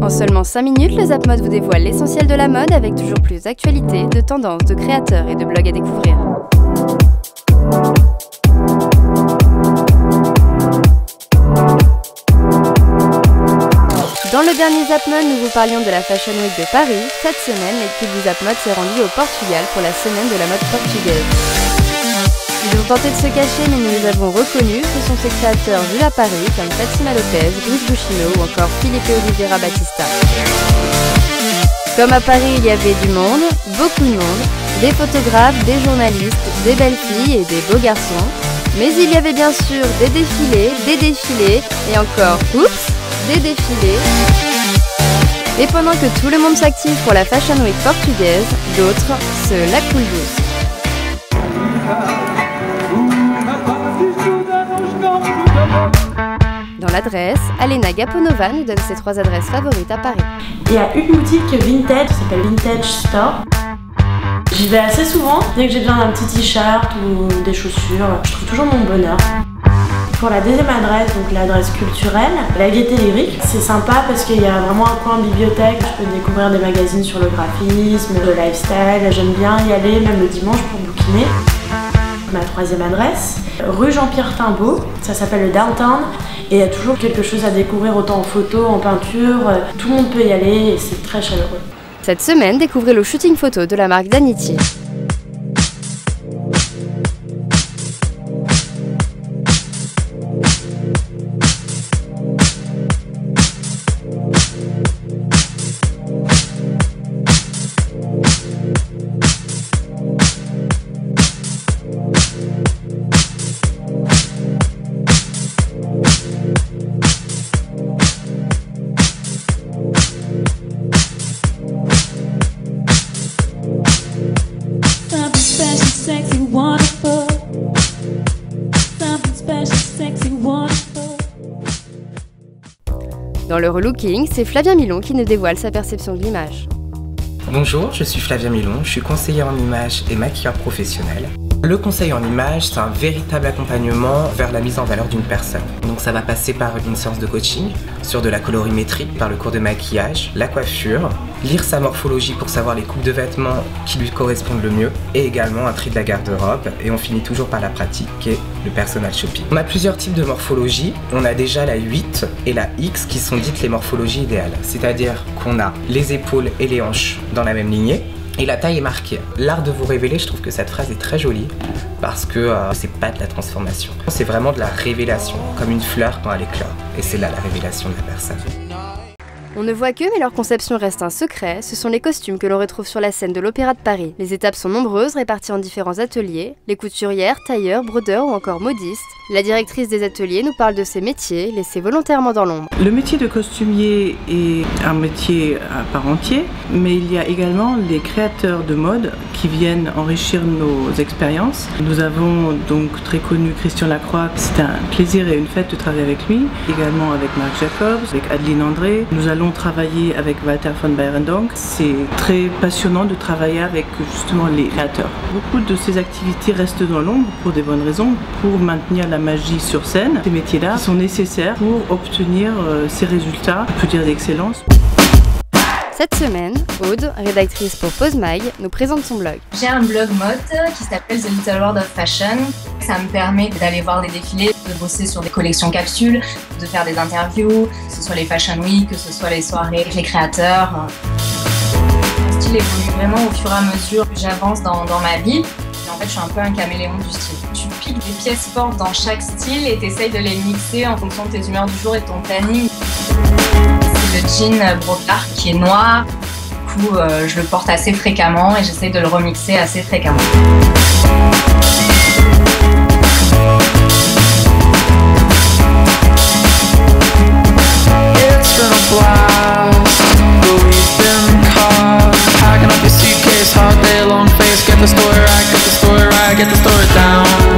En seulement 5 minutes, le Zap Mode vous dévoile l'essentiel de la mode avec toujours plus d'actualités, de tendances, de créateurs et de blogs à découvrir. Dans le dernier Zap Mode, nous vous parlions de la Fashion Week de Paris. Cette semaine, l'équipe du Zap Mode s'est rendue au Portugal pour la semaine de la mode portugaise. Ils ont tenté de se cacher, mais nous les avons reconnus. Ce sont ces créateurs vus à Paris comme Fatima Lopez, Bruce Bushino ou encore Filipe Oliveira Batista. Comme à Paris, il y avait du monde, beaucoup de monde, des photographes, des journalistes, des belles filles et des beaux garçons. Mais il y avait bien sûr des défilés et encore, des défilés. Et pendant que tout le monde s'active pour la Fashion Week portugaise, d'autres se la coulent douce. Dans l'adresse, Alena Gaponova nous donne ses 3 adresses favorites à Paris. Il y a une boutique vintage qui s'appelle Vintage Store. J'y vais assez souvent, dès que j'ai besoin d'un petit t-shirt ou des chaussures, je trouve toujours mon bonheur. Pour la deuxième adresse, donc l'adresse culturelle, la Gaieté Lyrique, c'est sympa parce qu'il y a vraiment un coin bibliothèque, je peux découvrir des magazines sur le graphisme, le lifestyle, j'aime bien y aller même le dimanche pour bouquiner. Ma troisième adresse, rue Jean-Pierre Timbaud, ça s'appelle le Downtown et il y a toujours quelque chose à découvrir autant en photo, en peinture, tout le monde peut y aller et c'est très chaleureux. Cette semaine, découvrez le shooting photo de la marque Danity. Dans le relooking, c'est Flavien Milon qui nous dévoile sa perception de l'image. Bonjour, je suis Flavien Milon, je suis conseiller en image et maquilleur professionnel. Le conseil en image, c'est un véritable accompagnement vers la mise en valeur d'une personne. Donc ça va passer par une séance de coaching, sur de la colorimétrie, par le cours de maquillage, la coiffure, lire sa morphologie pour savoir les coupes de vêtements qui lui correspondent le mieux, et également un tri de la garde-robe, et on finit toujours par la pratique qui est le personal shopping. On a plusieurs types de morphologie, on a déjà la 8 et la X qui sont dites les morphologies idéales, c'est-à-dire qu'on a les épaules et les hanches dans la même lignée, et la taille est marquée. L'art de vous révéler, je trouve que cette phrase est très jolie parce que c'est pas de la transformation. C'est vraiment de la révélation, comme une fleur quand elle éclore. Et c'est là la révélation de la personne. On ne voit que, mais leur conception reste un secret, ce sont les costumes que l'on retrouve sur la scène de l'Opéra de Paris. Les étapes sont nombreuses, réparties en différents ateliers, les couturières, tailleurs, brodeurs ou encore modistes. La directrice des ateliers nous parle de ces métiers, laissés volontairement dans l'ombre. Le métier de costumier est un métier à part entière, mais il y a également les créateurs de mode qui viennent enrichir nos expériences. Nous avons donc très connu Christian Lacroix, c'était un plaisir et une fête de travailler avec lui, également avec Marc Jacobs, avec Adeline André. Nous allons travailler avec Walter von Beirendonck. C'est très passionnant de travailler avec justement les créateurs. Beaucoup de ces activités restent dans l'ombre pour des bonnes raisons, pour maintenir la magie sur scène. Ces métiers-là sont nécessaires pour obtenir ces résultats, on peut dire d'excellence. Cette semaine, Aude, rédactrice pour Pose Mag, nous présente son blog. J'ai un blog mode qui s'appelle The Little World of Fashion. Ça me permet d'aller voir des défilés, de bosser sur des collections capsules, de faire des interviews, que ce soit les Fashion Week, que ce soit les soirées avec les créateurs. Mon style évolue vraiment au fur et à mesure que j'avance dans ma vie. Et en fait, je suis un peu un caméléon du style. Tu piques des pièces fortes dans chaque style et tu essayes de les mixer en fonction de tes humeurs du jour et de ton planning. Le jean brocart qui est noir, du coup je le porte assez fréquemment et j'essaie de le remixer assez fréquemment. Get the story right, get the story down.